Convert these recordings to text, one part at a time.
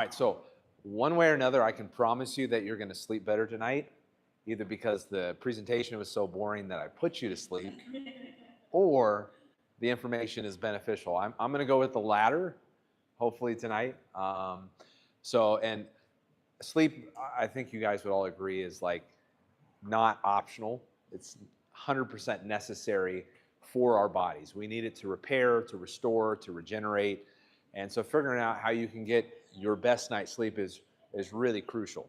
All right, so one way or another, I can promise you that you're going to sleep better tonight, either because the presentation was so boring that I put you to sleep, or the information is beneficial. I'm going to go with the latter, hopefully tonight. And sleep, I think you guys would all agree, is like not optional. It's 100% necessary for our bodies. We need it to repair, to restore, to regenerate. And so figuring out how you can get your best night's sleep is really crucial.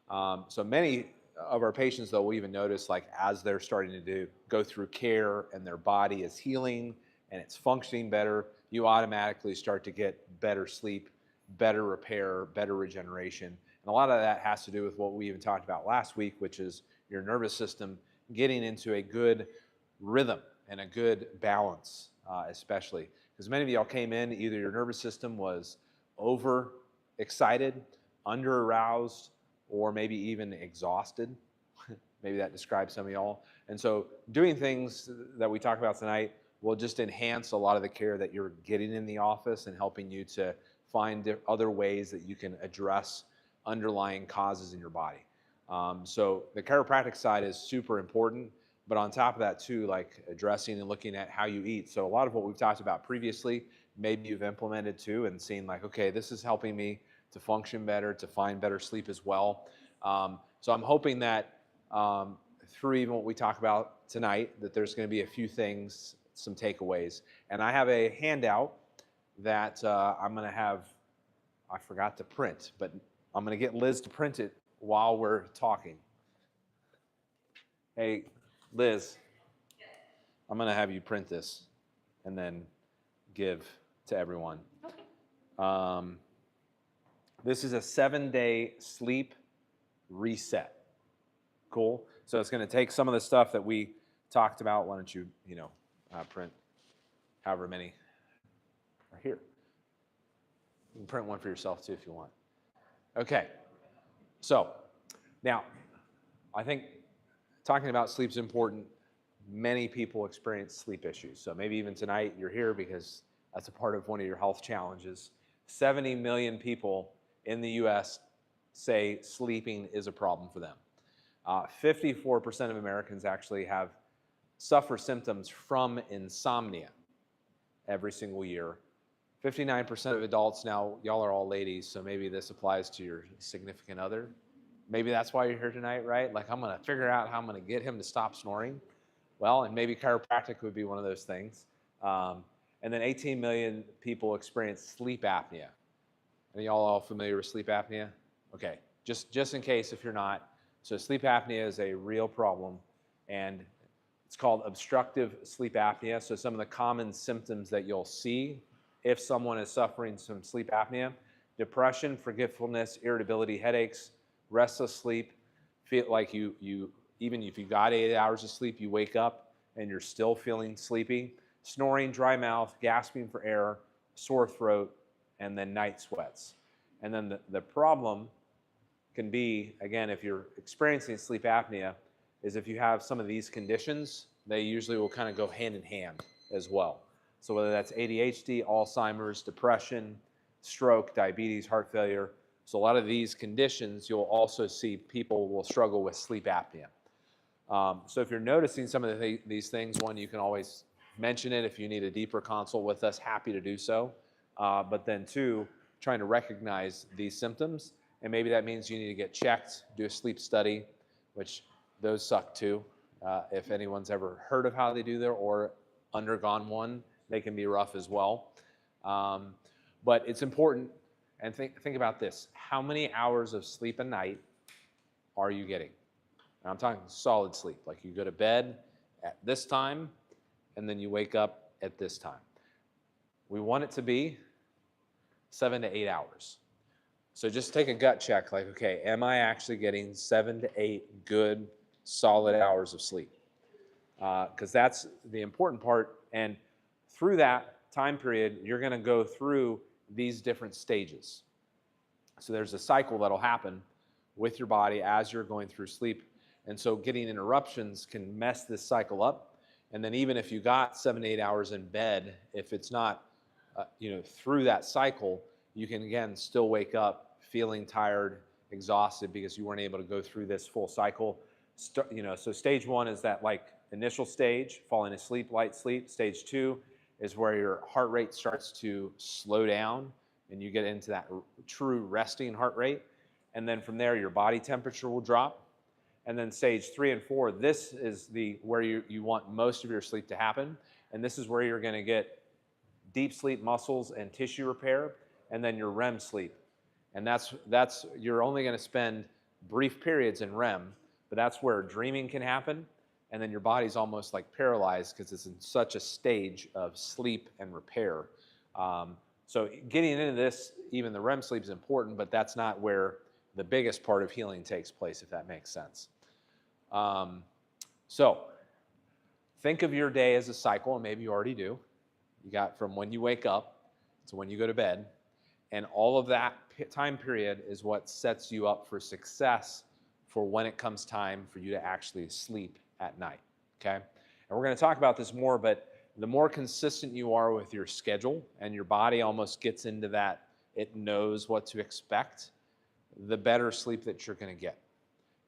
So many of our patients, though, we even notice, like, as they're starting to go through care and their body is healing and it's functioning better, you automatically start to get better sleep, better repair, better regeneration. And a lot of that has to do with what we even talked about last week, which is your nervous system getting into a good rhythm and a good balance, especially. Because many of y'all came in, either your nervous system was over excited, under aroused, or maybe even exhausted. Maybe that describes some of y'all. And so doing things that we talk about tonight will just enhance a lot of the care that you're getting in the office and helping you to find other ways that you can address underlying causes in your body. So the chiropractic side is super important, but on top of that too, like addressing and looking at how you eat. So a lot of what we've talked about previously, maybe you've implemented too and seen like, okay, this is helping me to function better, to find better sleep as well. So I'm hoping that through even what we talk about tonight, that there's going to be a few things, some takeaways. And I have a handout that I'm going to have, I forgot to print, but I'm going to get Liz to print it while we're talking. Hey, Liz, I'm going to have you print this and then give to everyone. Okay. This is a 7-day sleep reset. Cool? So it's going to take some of the stuff that we talked about. Why don't you, print however many are here. You can print one for yourself too if you want. Okay. So now, I think talking about sleep is important. Many people experience sleep issues. So maybe even tonight you're here because that's a part of one of your health challenges. 70 million people in the US say sleeping is a problem for them. 54% of Americans actually suffer symptoms from insomnia every single year. 59% of adults, now y'all are all ladies, so maybe this applies to your significant other. Maybe that's why you're here tonight, right? Like, I'm gonna figure out how I'm gonna get him to stop snoring. Well, and maybe chiropractic would be one of those things. And then 18 million people experience sleep apnea. Are y'all all familiar with sleep apnea? Okay, just in case if you're not. So sleep apnea is a real problem, and it's called obstructive sleep apnea. So some of the common symptoms that you'll see if someone is suffering from sleep apnea: depression, forgetfulness, irritability, headaches, restless sleep, feel like you even if you got 8 hours of sleep, you wake up and you're still feeling sleepy, snoring, dry mouth, gasping for air, sore throat, and then night sweats. And then the problem can be, again, if you're experiencing sleep apnea, is if you have some of these conditions, they usually will kind of go hand in hand as well. So whether that's ADHD, Alzheimer's, depression, stroke, diabetes, heart failure. So a lot of these conditions, you'll also see people will struggle with sleep apnea. So if you're noticing some of these things, one, you can always mention it if you need a deeper consult with us, happy to do so. But then two, trying to recognize these symptoms. And maybe that means you need to get checked, do a sleep study, which those suck too. If anyone's ever heard of how they do there or undergone one, they can be rough as well. But it's important, and think about this. How many hours of sleep a night are you getting? And I'm talking solid sleep, like you go to bed at this time, and then you wake up at this time. We want it to be 7 to 8 hours. So just take a gut check, like, okay, am I actually getting 7 to 8 good, solid hours of sleep? Because that's the important part. And through that time period, you're going to go through these different stages. So there's a cycle that'll happen with your body as you're going through sleep. And so getting interruptions can mess this cycle up. And then even if you got 7 to 8 hours in bed, if it's not, through that cycle, you can again still wake up feeling tired, exhausted because you weren't able to go through this full cycle. So stage 1 is that like initial stage, falling asleep, light sleep. Stage 2 is where your heart rate starts to slow down and you get into that true resting heart rate. And then from there, your body temperature will drop. And then stage 3 and 4, this is where you want most of your sleep to happen. And this is where you're going to get deep sleep muscles and tissue repair, and then your REM sleep. And that's you're only going to spend brief periods in REM, but that's where dreaming can happen. And then your body's almost like paralyzed because it's in such a stage of sleep and repair. So getting into this, even the REM sleep is important, but that's not where the biggest part of healing takes place, if that makes sense. So think of your day as a cycle, and maybe you already do. You got from when you wake up to when you go to bed, and all of that time period is what sets you up for success for when it comes time for you to actually sleep at night, okay? And we're going to talk about this more, but the more consistent you are with your schedule and your body almost gets into that, it knows what to expect, the better sleep that you're going to get.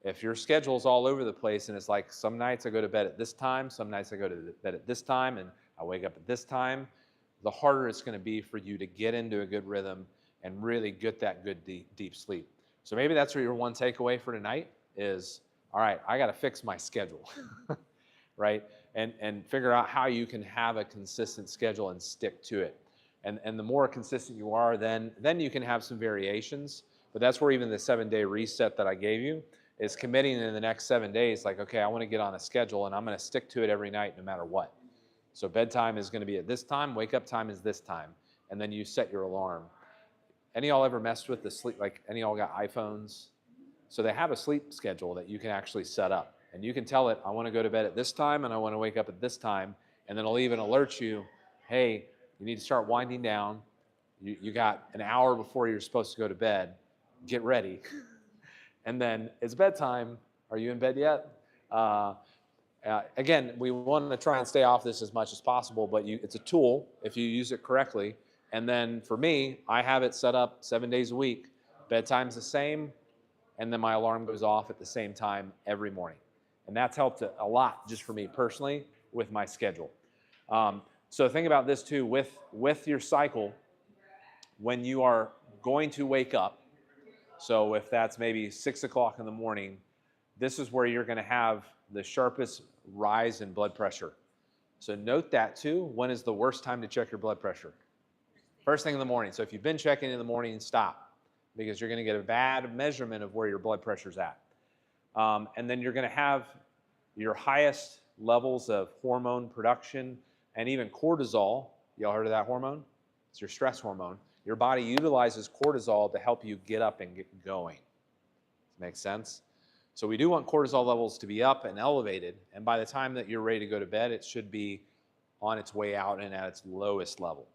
If your schedule is all over the place and it's like some nights I go to bed at this time, some nights I go to bed at this time, and I wake up at this time, the harder it's going to be for you to get into a good rhythm and really get that good deep sleep. So maybe that's your one takeaway for tonight is, all right, I got to fix my schedule, right? And figure out how you can have a consistent schedule and stick to it. And the more consistent you are, then you can have some variations. But that's where even the 7-day reset that I gave you is committing in the next 7 days, like, okay, I want to get on a schedule and I'm going to stick to it every night no matter what. So bedtime is going to be at this time, wake up time is this time, and then you set your alarm. Any of y'all ever messed with the sleep, like any of y'all got iPhones? So they have a sleep schedule that you can actually set up. And you can tell it, I want to go to bed at this time and I want to wake up at this time. And then it'll even alert you, hey, you need to start winding down. You got an hour before you're supposed to go to bed. Get ready. And then it's bedtime. Are you in bed yet? Again, we want to try and stay off this as much as possible, but it's a tool if you use it correctly. And then for me, I have it set up 7 days a week. Bedtime's the same, and then my alarm goes off at the same time every morning. And that's helped a lot just for me personally with my schedule. So think about this too, with your cycle, when you are going to wake up, so if that's maybe 6 o'clock in the morning, this is where you're going to have the sharpest rise in blood pressure. So note that too. When is the worst time to check your blood pressure? First thing in the morning. So if you've been checking in the morning, stop, because you're going to get a bad measurement of where your blood pressure's at. And then you're going to have your highest levels of hormone production and even cortisol. Y'all heard of that hormone? It's your stress hormone. Your body utilizes cortisol to help you get up and get going. Makes sense? So we do want cortisol levels to be up and elevated, and by the time that you're ready to go to bed, it should be on its way out and at its lowest level.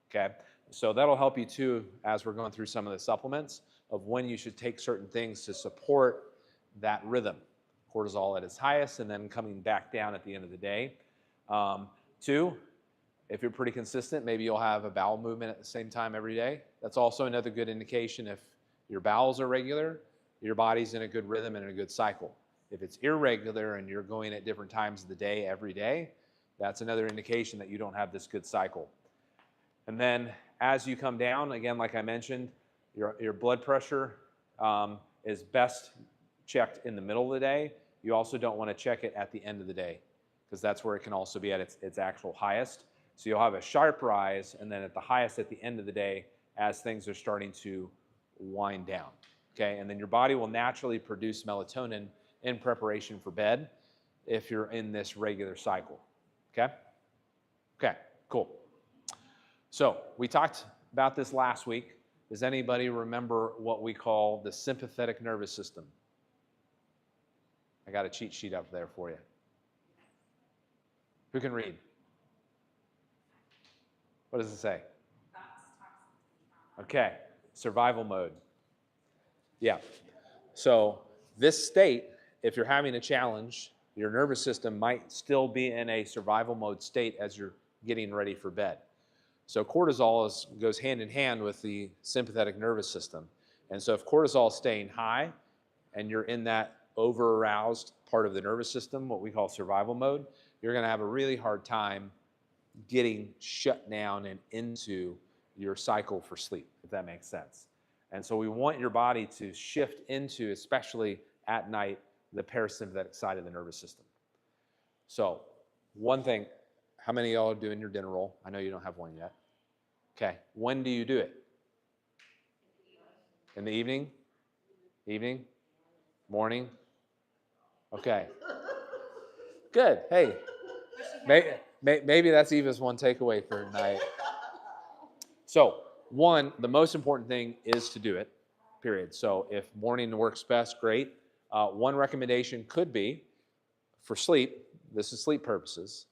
Okay? So that'll help you too as we're going through some of the supplements of when you should take certain things to support that rhythm. Cortisol at its highest and then coming back down at the end of the day. 2, if you're pretty consistent, maybe you'll have a bowel movement at the same time every day. That's also another good indication if your bowels are regular, your body's in a good rhythm and in a good cycle. If it's irregular and you're going at different times of the day every day, that's another indication that you don't have this good cycle. And then as you come down, again, like I mentioned, your blood pressure is best checked in the middle of the day. You also don't want to check it at the end of the day because that's where it can also be at its actual highest. So you'll have a sharp rise and then at the highest at the end of the day as things are starting to wind down. Okay, and then your body will naturally produce melatonin in preparation for bed if you're in this regular cycle. Okay? Okay, cool. So we talked about this last week. Does anybody remember what we call the sympathetic nervous system? I got a cheat sheet up there for you. Who can read? What does it say? Okay, survival mode. Yeah. So this state, if you're having a challenge, your nervous system might still be in a survival mode state as you're getting ready for bed. So cortisol goes hand in hand with the sympathetic nervous system. And so if cortisol is staying high and you're in that over-aroused part of the nervous system, what we call survival mode, you're going to have a really hard time getting shut down and into your cycle for sleep, if that makes sense. And so we want your body to shift into, especially at night, the parasympathetic side of the nervous system. So one thing, how many of y'all are doing your dinner roll? I know you don't have one yet. Okay, when do you do it? In the evening? Evening? Morning? Okay. Good. Hey, maybe that's Eva's one takeaway for tonight. So, one, the most important thing is to do it, period. So if morning works best, great. One recommendation could be, for sleep, this is sleep purposes,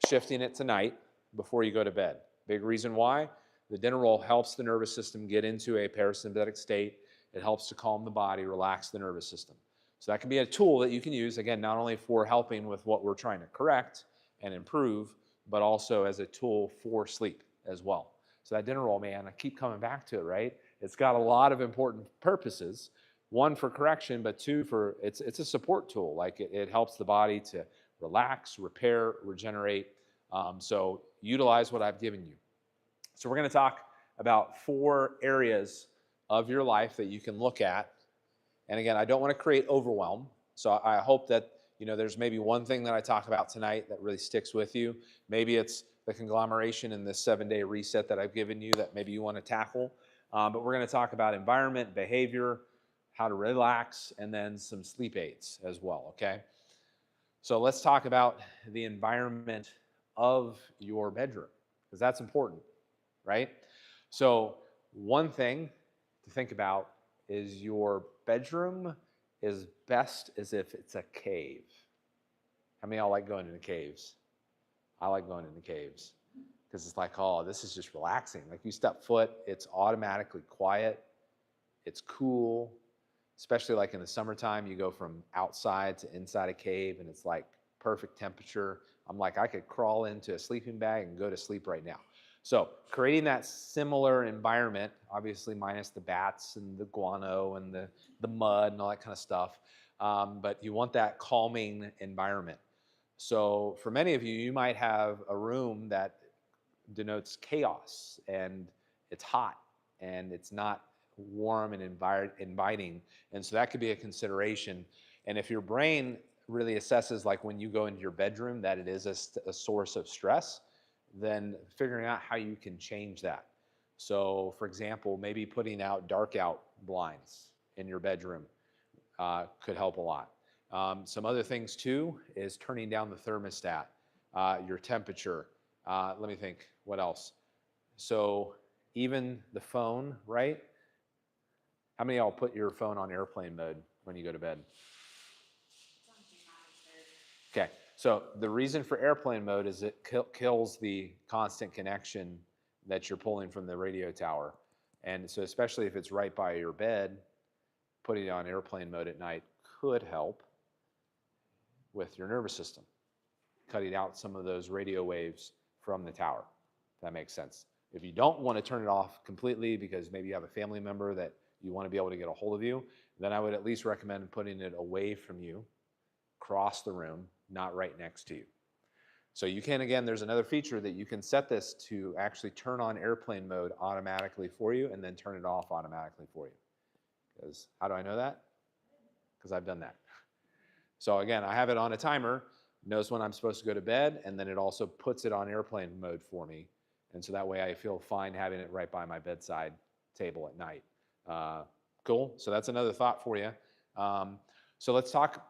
shifting it to night before you go to bed. Big reason why, the dinner roll helps the nervous system get into a parasympathetic state. It helps to calm the body, relax the nervous system. So that can be a tool that you can use, again, not only for helping with what we're trying to correct and improve, but also as a tool for sleep as well. So that dinner roll, man, I keep coming back to it, right? It's got a lot of important purposes. One, for correction, but two, for it's a support tool. Like it helps the body to relax, repair, regenerate. So utilize what I've given you. So we're going to talk about 4 areas of your life that you can look at. And again, I don't want to create overwhelm. So I hope that, there's maybe one thing that I talk about tonight that really sticks with you. Maybe it's the conglomeration in this 7-day reset that I've given you that maybe you want to tackle. But we're going to talk about environment, behavior, how to relax, and then some sleep aids as well, okay? So let's talk about the environment of your bedroom, because that's important, right? So one thing to think about is your bedroom is best as if it's a cave. How many of y'all like going into caves? I like going into caves because it's like, oh, this is just relaxing. Like you step foot, it's automatically quiet. It's cool, especially like in the summertime, you go from outside to inside a cave and it's like perfect temperature. I'm like, I could crawl into a sleeping bag and go to sleep right now. So creating that similar environment, obviously minus the bats and the guano and the mud and all that kind of stuff, but you want that calming environment. So for many of you, you might have a room that denotes chaos and it's hot and it's not warm and inviting. And so that could be a consideration. And if your brain really assesses, like when you go into your bedroom, that it is a source of stress, then figuring out how you can change that. So for example, maybe putting out dark out blinds in your bedroom could help a lot. Some other things too is turning down the thermostat, your temperature. Let me think, what else? So even the phone, right? How many of y'all put your phone on airplane mode when you go to bed? Okay, so the reason for airplane mode is it kills the constant connection that you're pulling from the radio tower. And so especially if it's right by your bed, putting it on airplane mode at night could help with your nervous system, cutting out some of those radio waves from the tower, if that makes sense. If you don't want to turn it off completely because maybe you have a family member that you want to be able to get a hold of you, then I would at least recommend putting it away from you, across the room, not right next to you. So you can, again, there's another feature that you can set this to actually turn on airplane mode automatically for you and then turn it off automatically for you. Because how do I know that? Because I've done that. So again, I have it on a timer, knows when I'm supposed to go to bed, and then it also puts it on airplane mode for me. And so that way I feel fine having it right by my bedside table at night. Cool, so that's another thought for you. So let's talk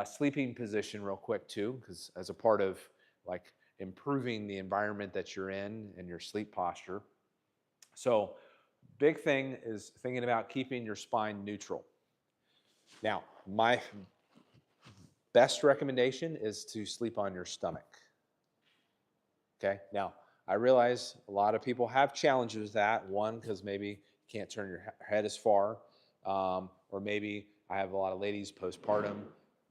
sleeping position real quick too, because as a part of like improving the environment that you're in and your sleep posture. So big thing is thinking about keeping your spine neutral. Now, my best recommendation is to sleep on your stomach. Okay, now I realize a lot of people have challenges with that. One, because maybe you can't turn your head as far, or maybe I have a lot of ladies postpartum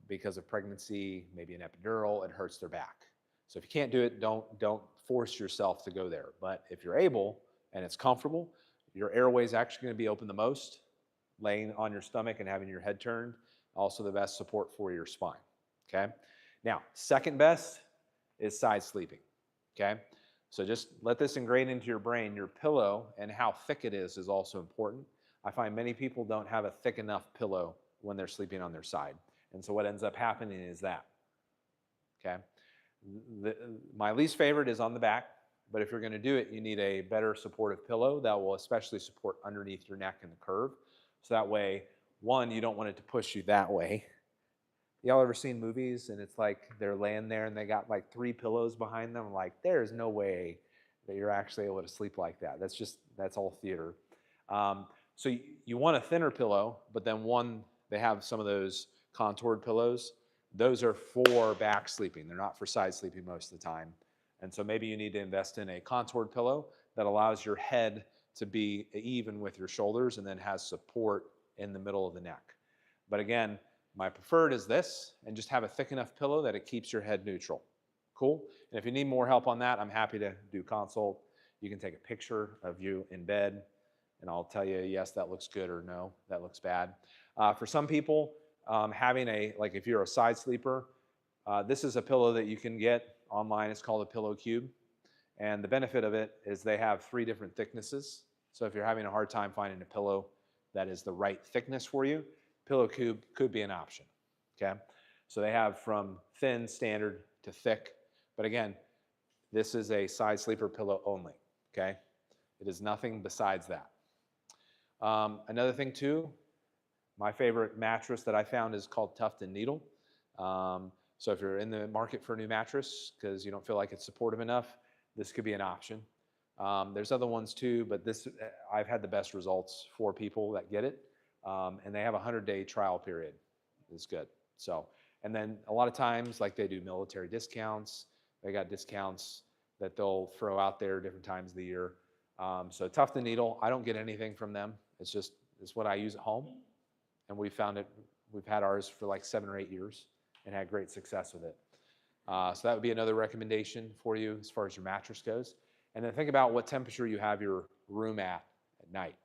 because of pregnancy, maybe an epidural, it hurts their back. So if you can't do it, don't force yourself to go there. But if you're able and it's comfortable, your airway is actually going to be open the most, laying on your stomach and having your head turned, also the best support for your spine, okay? Now, second best is side sleeping, okay? So just let this ingrain into your brain. Your pillow and how thick it is also important. I find many people don't have a thick enough pillow when they're sleeping on their side. And so what ends up happening is that, okay? My least favorite is on the back, but if you're gonna do it, you need a better supportive pillow that will especially support underneath your neck and the curve. So that way, one, you don't want it to push you that way. Y'all ever seen movies and it's like they're laying there and they got like 3 pillows behind them? Like, there's no way that you're actually able to sleep like that. That's all theater. So you want a thinner pillow, but then one, they have some of those contoured pillows. Those are for back sleeping. They're not for side sleeping most of the time. And so maybe you need to invest in a contoured pillow that allows your head to be even with your shoulders and then has support in the middle of the neck. But again, my preferred is this, and just have a thick enough pillow that it keeps your head neutral. Cool? And if you need more help on that, I'm happy to do consult. You can take a picture of you in bed, and I'll tell you, yes, that looks good, or no, that looks bad. For some people, having like if you're a side sleeper, this is a pillow that you can get online. It's called a pillow cube. And the benefit of it is they have 3 different thicknesses. So if you're having a hard time finding a pillow that is the right thickness for you, pillow cube could be an option, okay? So they have from thin, standard, to thick. But again, this is a side sleeper pillow only, okay? It is nothing besides that. Another thing too, my favorite mattress that I found is called Tuft & Needle. So if you're in the market for a new mattress because you don't feel like it's supportive enough, this could be an option. There's other ones too, but this, I've had the best results for people that get it. And they have a 100-day trial period. It's good. So, and then a lot of times, like they do military discounts. They got discounts that they'll throw out there different times of the year. So Tuft & Needle, I don't get anything from them. It's what I use at home. And we've had ours for like 7 or 8 years and had great success with it. So that would be another recommendation for you as far as your mattress goes. And then think about what temperature you have your room at night.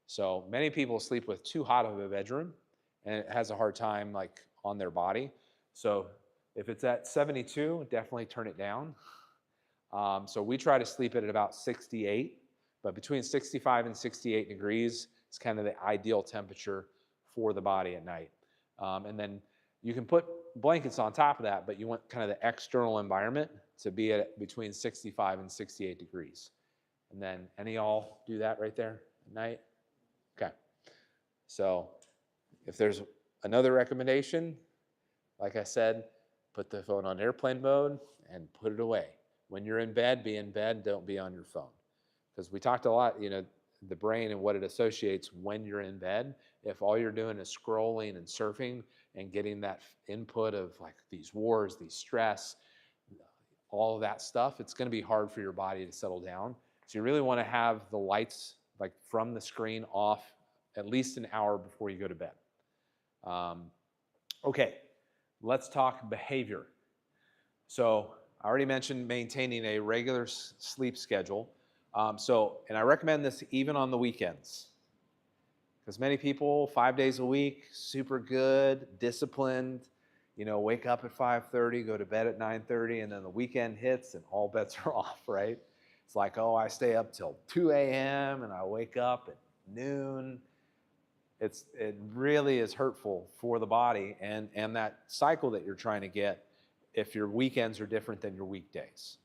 So many people sleep with too hot of a bedroom and it has a hard time like on their body. So if it's at 72, definitely turn it down. So we try to sleep at about 68, but between 65 and 68 degrees is kind of the ideal temperature for the body at night. And then you can put blankets on top of that, but you want kind of the external environment to be at between 65 and 68 degrees. And then any of y'all do that right there at night? Okay. So if there's another recommendation, like I said, put the phone on airplane mode and put it away. When you're in bed, be in bed, don't be on your phone. Because we talked a lot, the brain and what it associates when you're in bed. If all you're doing is scrolling and surfing and getting that input of like these wars, these stress, all of that stuff, it's going to be hard for your body to settle down. So you really want to have the lights like from the screen off at least an hour before you go to bed. Okay, let's talk behavior. So I already mentioned maintaining a regular sleep schedule. And I recommend this even on the weekends. Because many people, 5 days a week, super good, disciplined, wake up at 5:30, go to bed at 9:30, and then the weekend hits and all bets are off, right? It's like, oh, I stay up till 2 a.m. and I wake up at noon. It really is hurtful for the body and that cycle that you're trying to get if your weekends are different than your weekdays.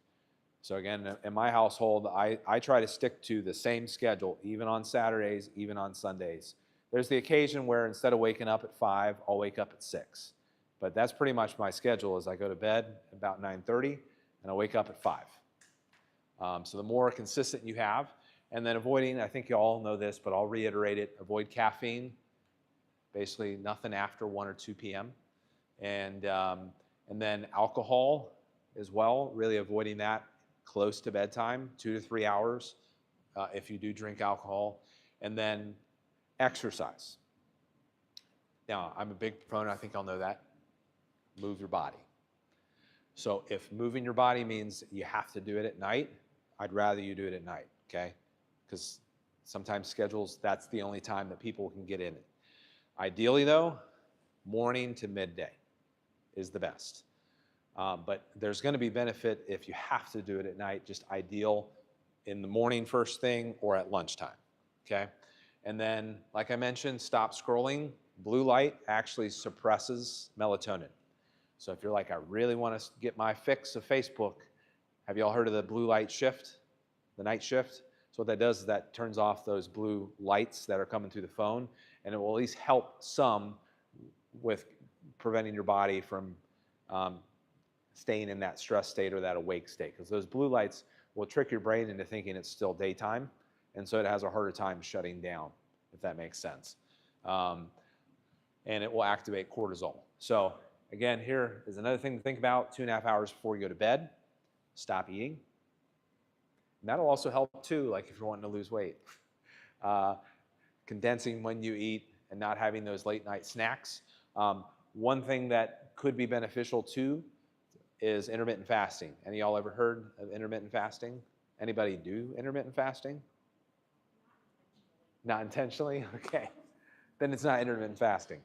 So again, in my household, I try to stick to the same schedule, even on Saturdays, even on Sundays. There's the occasion where instead of waking up at 5, I'll wake up at 6. But that's pretty much my schedule is I go to bed about 9:30 and I wake up at 5. So the more consistent you have, and then avoiding, I think you all know this, but I'll reiterate it, avoid caffeine, basically nothing after 1 or 2 p.m. And then alcohol as well, really avoiding that close to bedtime, 2 to 3 hours if you do drink alcohol. And then exercise. Now, I'm a big proponent, I think I'll know that. Move your body. So if moving your body means you have to do it at night, I'd rather you do it at night, okay? Because sometimes schedules, that's the only time that people can get in it. Ideally though, morning to midday is the best. But there's going to be benefit if you have to do it at night, just ideal in the morning first thing or at lunchtime, okay? And then, like I mentioned, stop scrolling. Blue light actually suppresses melatonin. So if you're like, I really want to get my fix of Facebook, have you all heard of the blue light shift, the night shift? So what that does is that turns off those blue lights that are coming through the phone, and it will at least help some with preventing your body from staying in that stress state or that awake state, because those blue lights will trick your brain into thinking it's still daytime, and so it has a harder time shutting down, if that makes sense. And it will activate cortisol. So again, here is another thing to think about: 2.5 hours before you go to bed, stop eating. And that'll also help too, like if you're wanting to lose weight. Condensing when you eat and not having those late night snacks. One thing that could be beneficial too is intermittent fasting. Any of y'all ever heard of intermittent fasting? Anybody do intermittent fasting? Not intentionally? Okay. Then it's not intermittent fasting.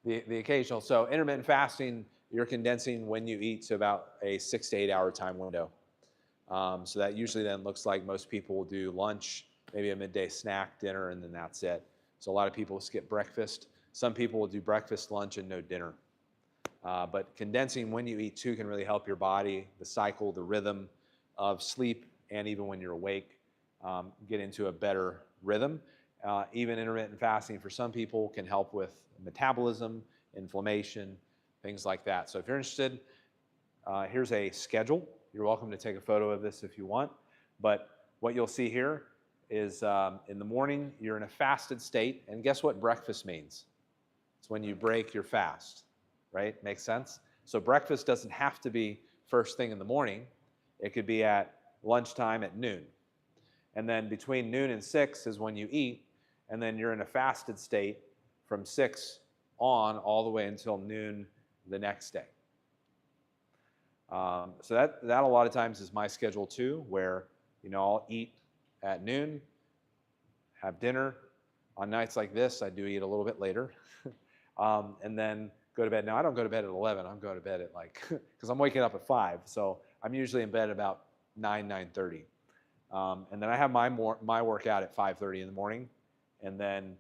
The occasional. So intermittent fasting, you're condensing when you eat to about a 6 to 8 hour time window. So that usually then looks like most people will do lunch, maybe a midday snack, dinner, and then that's it. So a lot of people skip breakfast. Some people will do breakfast, lunch, and no dinner. But condensing when you eat too can really help your body, the cycle, the rhythm of sleep, and even when you're awake, get into a better rhythm. Even intermittent fasting for some people can help with metabolism, inflammation, things like that. So if you're interested, here's a schedule. You're welcome to take a photo of this if you want. But what you'll see here is in the morning, you're in a fasted state. And guess what breakfast means? It's when you break your fast, right? Makes sense? So breakfast doesn't have to be first thing in the morning. It could be at lunchtime at noon. And then between noon and 6 is when you eat. And then you're in a fasted state from 6 on all the way until noon the next day. So that a lot of times is my schedule too, where I'll eat at noon, have dinner. On nights like this, I do eat a little bit later, and then go to bed. Now I don't go to bed at 11. I'm going to bed at because I'm waking up at 5, so I'm usually in bed about 9:30, and then I have my workout at 5:30 in the morning, and then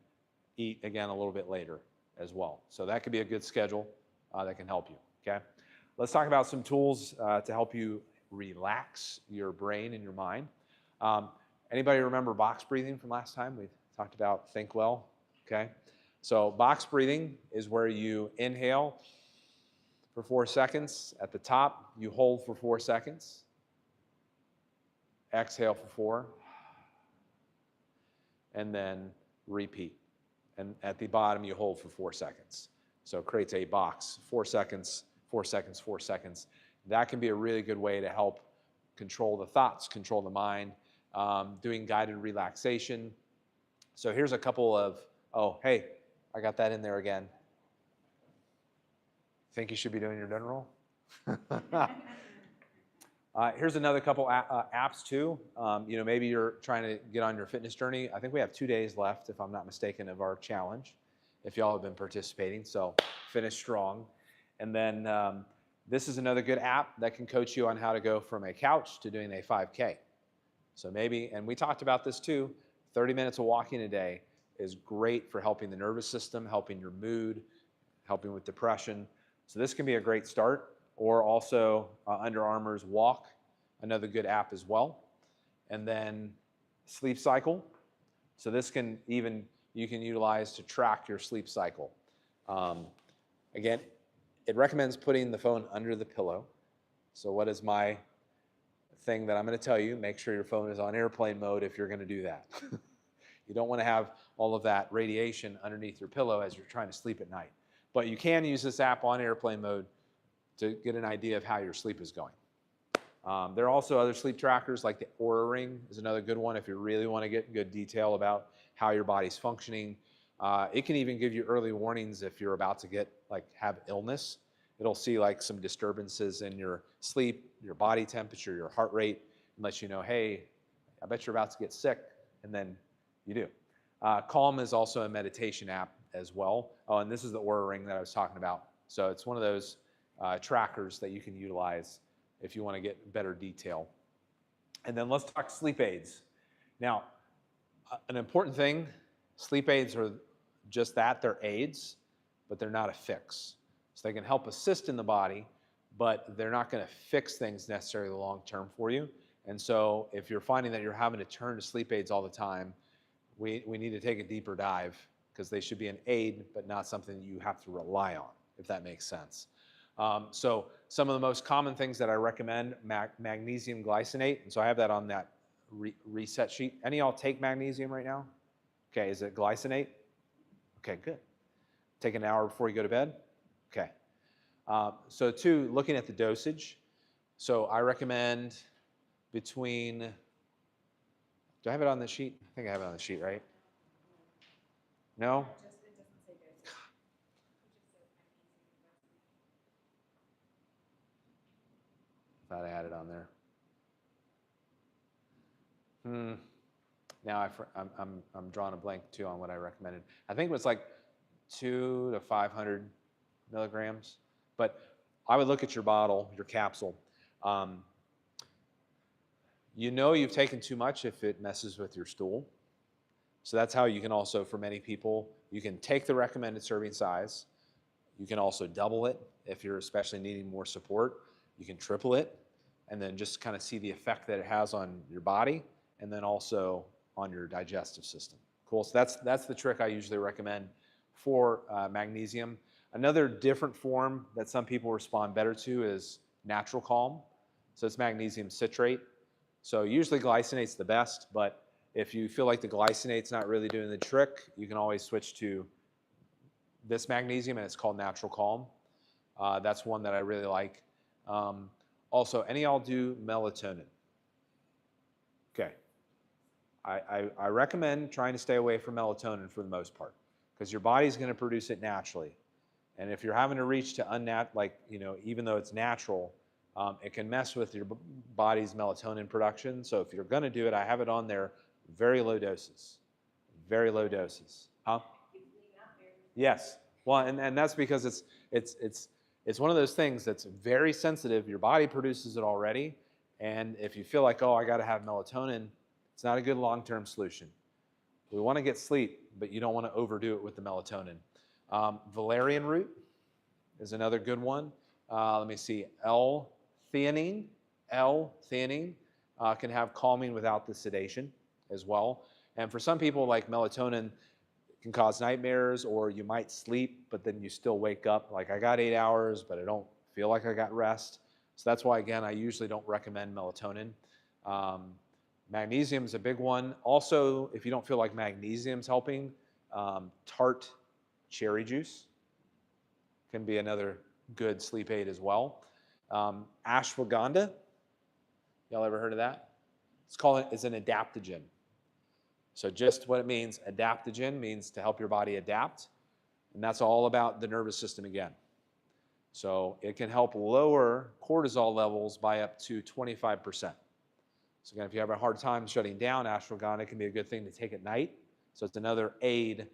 eat again a little bit later as well. So that could be a good schedule that can help you. Okay. Let's talk about some tools to help you relax your brain and your mind. Anybody remember box breathing from last time? We talked about think well, okay? So box breathing is where you inhale for 4 seconds. At the top, you hold for 4 seconds. Exhale for 4. And then repeat. And at the bottom, you hold for 4 seconds. So it creates a box, 4 seconds, 4 seconds, 4 seconds. That can be a really good way to help control the thoughts, control the mind, doing guided relaxation. So here's a couple of, oh, hey, I got that in there again. Think you should be doing your dinner roll? Here's another couple apps too. Maybe you're trying to get on your fitness journey. I think we have 2 days left, if I'm not mistaken, of our challenge, if y'all have been participating. So finish strong. And then this is another good app that can coach you on how to go from a couch to doing a 5K. So maybe, and we talked about this too, 30 minutes of walking a day is great for helping the nervous system, helping your mood, helping with depression. So this can be a great start. Or also Under Armour's Walk, another good app as well. And then Sleep Cycle. So this you can utilize to track your sleep cycle. Again, it recommends putting the phone under the pillow. So what is my thing that I'm going to tell you? Make sure your phone is on airplane mode if you're going to do that. You don't want to have all of that radiation underneath your pillow as you're trying to sleep at night. But you can use this app on airplane mode to get an idea of how your sleep is going. There are also other sleep trackers, like the Oura Ring is another good one if you really want to get good detail about how your body's functioning. It can even give you early warnings if you're about to have illness. It'll see some disturbances in your sleep, your body temperature, your heart rate, and let you know, hey, I bet you're about to get sick. and then you do. Calm is also a meditation app as well. Oh, and this is the Oura Ring that I was talking about. So it's one of those trackers that you can utilize if you want to get better detail. And then let's talk sleep aids. Now, an important thing, sleep aids are just that, they're aids, but they're not a fix. So they can help assist in the body, but they're not going to fix things necessarily long term for you. And so if you're finding that you're having to turn to sleep aids all the time, we need to take a deeper dive, because they should be an aid, but not something that you have to rely on, if that makes sense. So some of the most common things that I recommend, magnesium glycinate. And so I have that on that reset sheet. Any of y'all take magnesium right now? Okay, is it glycinate? Okay, good. Take an hour before you go to bed? Okay. So two, looking at the dosage. So I recommend between, do I have it on the sheet? I think I have it on the sheet, right? No? Thought I had it on there. Now I'm drawing a blank too on what I recommended. I think it was like 200 to 500 milligrams. But I would look at your bottle, your capsule. You know you've taken too much if it messes with your stool. So that's how you can also, for many people, you can take the recommended serving size. You can also double it if you're especially needing more support. You can triple it, and then just kind of see the effect that it has on your body, and then also on your digestive system. Cool, so that's the trick I usually recommend for magnesium. Another different form that some people respond better to is natural calm. So it's magnesium citrate. So usually glycinate's the best, but if you feel like the glycinate's not really doing the trick, you can always switch to this magnesium, and it's called natural calm. That's one that I really like. Also, any of y'all do melatonin? Okay. I recommend trying to stay away from melatonin for the most part, because your body's going to produce it naturally. And if you're having to reach to even though it's natural, it can mess with your body's melatonin production. So if you're going to do it, I have it on there, very low doses. Very low doses. Huh? Yes. Well, and that's because it's one of those things that's very sensitive. Your body produces it already. And if you feel like, oh, I got to have melatonin, it's not a good long-term solution. We want to get sleep, but you don't want to overdo it with the melatonin. Valerian root is another good one. Let me see. L-theanine can have calming without the sedation as well. And for some people, like melatonin can cause nightmares, or you might sleep, but then you still wake up. Like, I got 8 hours, but I don't feel like I got rest. So that's why, again, I usually don't recommend melatonin. Magnesium is a big one. Also, if you don't feel like magnesium's helping, tart cherry juice can be another good sleep aid as well. Ashwagandha, y'all ever heard of that? It's an adaptogen. So just what it means, adaptogen means to help your body adapt, and that's all about the nervous system again. So it can help lower cortisol levels by up to 25%. So again, if you have a hard time shutting down, ashwagandha can be a good thing to take at night. So it's another aid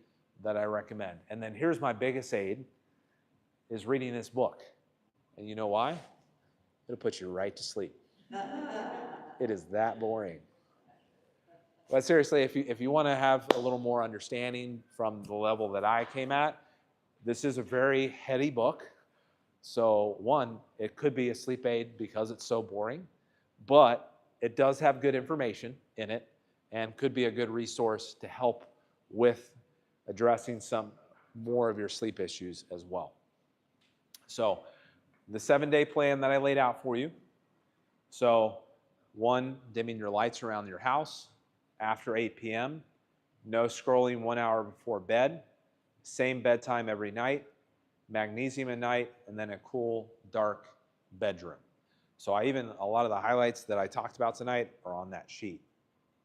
that I recommend. And then here's my biggest aid, is reading this book. And you know why? It'll put you right to sleep. It is that boring. But seriously, if you want to have a little more understanding from the level that I came at, this is a very heady book. So one, it could be a sleep aid because it's so boring, but it does have good information in it and could be a good resource to help with addressing some more of your sleep issues as well. So the 7-day plan that I laid out for you. So one, dimming your lights around your house after 8 p.m., no scrolling 1 hour before bed, same bedtime every night, magnesium at night, and then a cool, dark bedroom. So a lot of the highlights that I talked about tonight are on that sheet.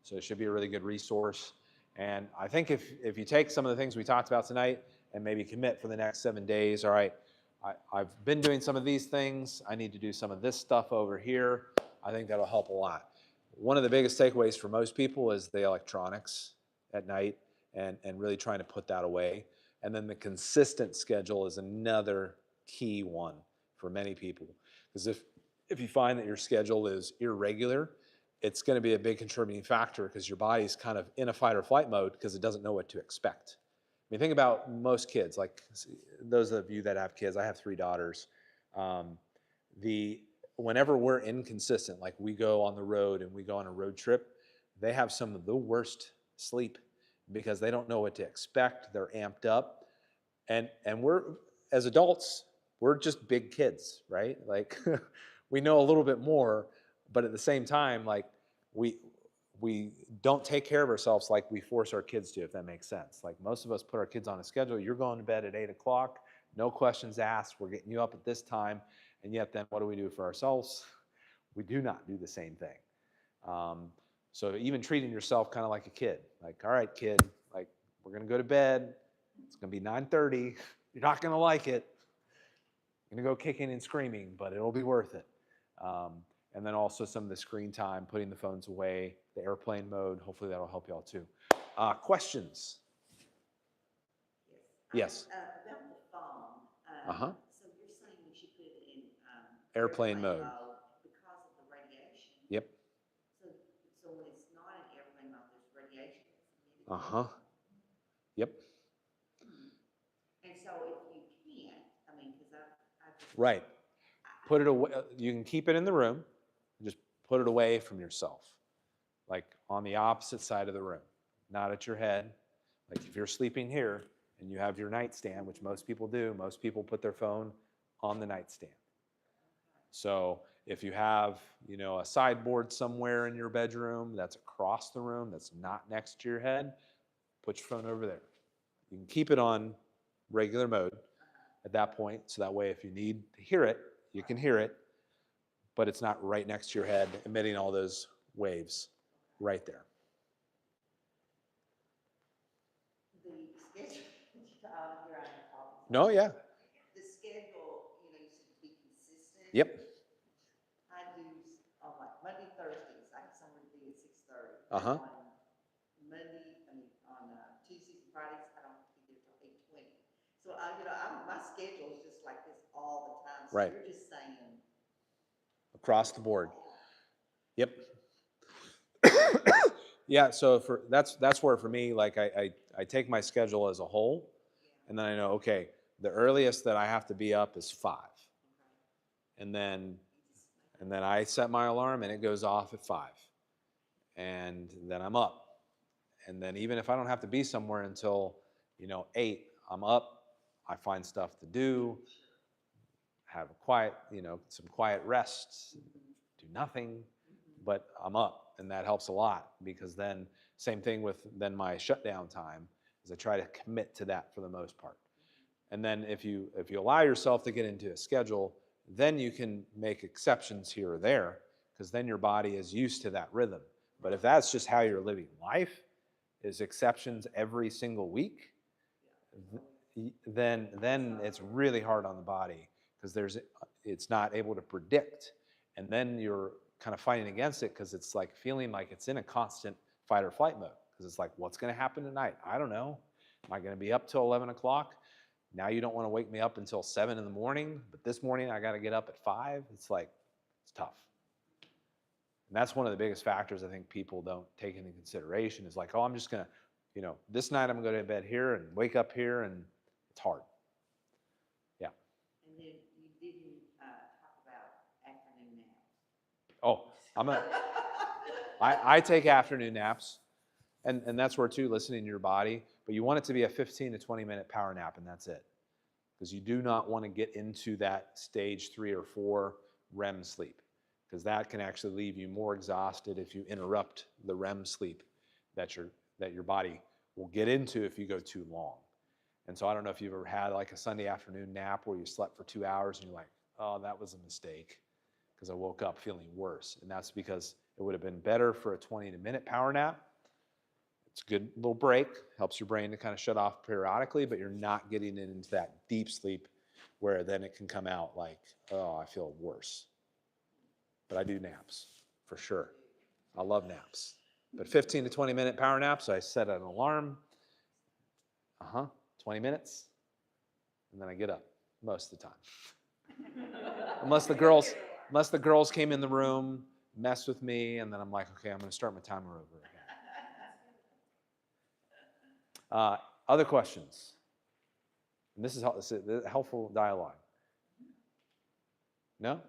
So it should be a really good resource. And I think if you take some of the things we talked about tonight and maybe commit for the next 7 days, all right, I've been doing some of these things, I need to do some of this stuff over here, I think that'll help a lot. one of the biggest takeaways for most people is the electronics at night and really trying to put that away. And then the consistent schedule is another key one for many people. Because if you find that your schedule is irregular, it's going to be a big contributing factor because your body's kind of in a fight or flight mode because it doesn't know what to expect. I mean, think about most kids, like those of you that have kids. I have 3 daughters. Whenever we're inconsistent, like we go on the road and we go on a road trip, they have some of the worst sleep because they don't know what to expect. They're amped up. And we're, as adults, we're just big kids, right? Like we know a little bit more, but at the same time, like we don't take care of ourselves like we force our kids to, if that makes sense. Like most of us put our kids on a schedule. You're going to bed at 8 o'clock, no questions asked. We're getting you up at this time. And yet then what do we do for ourselves? We do not do the same thing. So even treating yourself kind of like a kid, like, all right, kid, like we're going to go to bed. It's going to be 9:30. You're not going to like it. You're going to go kicking and screaming, but it'll be worth it. And then also some of the screen time, putting the phones away, the airplane mode. Hopefully that'll help y'all too. Questions? Yes. About the phone. Uh-huh. So you're saying we should put it in Airplane mode. Because of the radiation. Yep. So when it's not in airplane mode, there's radiation that's emitted. Uh-huh. Yep. And so if you can't, I mean, because I just, Right. Put it away. You can keep it in the room. Just put it away from yourself, like on the opposite side of the room, not at your head. Like if you're sleeping here and you have your nightstand, which most people do, most people put their phone on the nightstand. So if you have, a sideboard somewhere in your bedroom that's across the room, that's not next to your head, put your phone over there. You can keep it on regular mode at that point, so that way if you need to hear it, you can hear it, but it's not right next to your head emitting all those waves right there. the schedule, here I am talking. No, yeah. The schedule, you said to be consistent. Yep. I do on like Monday, Thursdays, I have somewhere to be at 6:30. Uh-huh. On Tuesdays and Fridays, I don't get there till 8:20. So my schedule is just like this all the time. So right. You're just saying across the board. Yep. Yeah. So that's where for me, like I take my schedule as a whole, and then I know, okay, the earliest that I have to be up is 5, and then I set my alarm and it goes off at 5, and then I'm up, and then even if I don't have to be somewhere until 8, I'm up. I find stuff to do, have a quiet, some quiet rest, do nothing, but I'm up, and that helps a lot because then same thing with then my shutdown time is I try to commit to that for the most part. And then if you allow yourself to get into a schedule, then you can make exceptions here or there because then your body is used to that rhythm. But if that's just how you're living life, is exceptions every single week, then it's really hard on the body because it's not able to predict, and then you're kind of fighting against it because it's like feeling like it's in a constant fight or flight mode because it's like, what's going to happen tonight? I don't know. Am I going to be up till 11 o'clock? Now you don't want to wake me up until 7 in the morning, but this morning I got to get up at 5. It's like, it's tough. And that's one of the biggest factors I think people don't take into consideration is like, oh, I'm just going to, this night I'm going to go to bed here and wake up here, and it's hard. Yeah. And then you didn't talk about afternoon naps. Oh, I take afternoon naps, and that's where too, listening to your body, but you want it to be a 15 to 20 minute power nap, and that's it. Because you do not want to get into that stage 3 or 4 REM sleep, because that can actually leave you more exhausted if you interrupt the REM sleep that your body will get into if you go too long. And so I don't know if you've ever had like a Sunday afternoon nap where you slept for 2 hours and you're like, oh, that was a mistake because I woke up feeling worse. And that's because it would have been better for a 20-minute power nap. It's a good little break, helps your brain to kind of shut off periodically, but you're not getting into that deep sleep where then it can come out like, oh, I feel worse. But I do naps for sure. I love naps. But 15 to 20-minute power naps, I set an alarm. 20 minutes. And then I get up most of the time. Unless the girls came in the room, messed with me, and then I'm like, okay, I'm going to start my timer over again. Other questions? And this is helpful dialogue. No?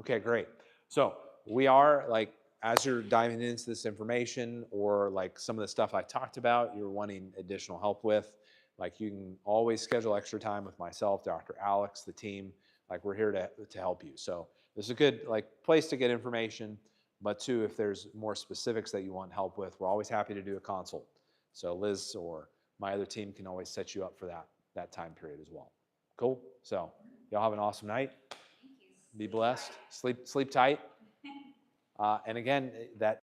Okay, great. So we are, like, as you're diving into this information or like some of the stuff I talked about, you're wanting additional help with, like you can always schedule extra time with myself, Dr. Alex, the team. Like we're here to help you. So this is a good like place to get information. But too, if there's more specifics that you want help with, we're always happy to do a consult. So Liz or my other team can always set you up for that time period as well. Cool? So y'all have an awesome night. Be blessed. Sleep tight. And again, that